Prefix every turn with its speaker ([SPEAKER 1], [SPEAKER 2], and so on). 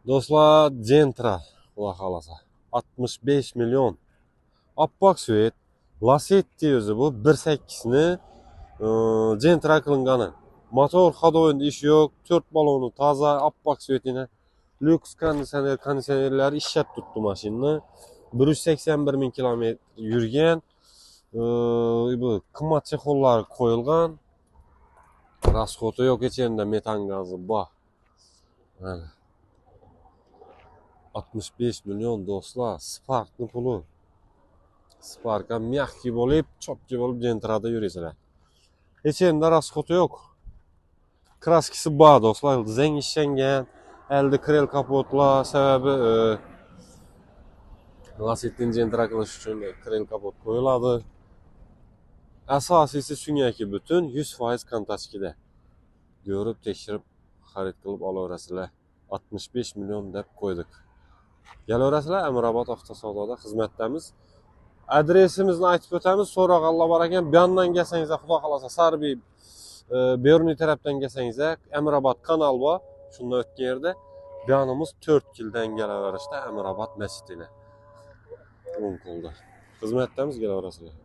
[SPEAKER 1] Do'stlar, Gentra, xudo xolasa 65 million. Oppoq svet, Lacetti o'zi bu 1.8 ni Gentra qilingani. Motor ходовойda ish yo'q, 4 baloni toza, oppoq svetini. Lyuks konditsionerlari ishlab turibdi mashinani. 181 ming kilometr yurgan. Bu qimmat chexollar qo'yilgan. Расходы yo'q ichida, metan gazi bor. Mana 65 million do'stlar, Spark'ni puli. Spark'a mягкий bo'lib, chopki bo'lib Gentra'da yuraysizlar. Hech endi расход yo'q. Kraskasi bor do'stlar, zang ishlangan, elde krel kapotlar, sababi Lacetti'ni Gentra qilish uchun krel kapot qo'yiladi. Asosiysi sunyaki butun 100% kontaskida. Ko'rib, tekshirib, xarid qilib olaverasizlar. 65 million deb qo'ydik. Kelaverasizlar, Amirobod avtosavdoda xizmatdamiz. Adresimizni aytib o'tamiz. So'rag'anlar bor ekan, bu yerdan kelsangiz, xudo xolasa Sarbi Beruniy tarafdan kelsangiz, Amirobod kanal bor. Shunda o'tgan yerda yonimiz 4 kildan kelaverishda Amirobod masjidina. 10 qo'lda. Xizmatdamiz, kelaverasizlar.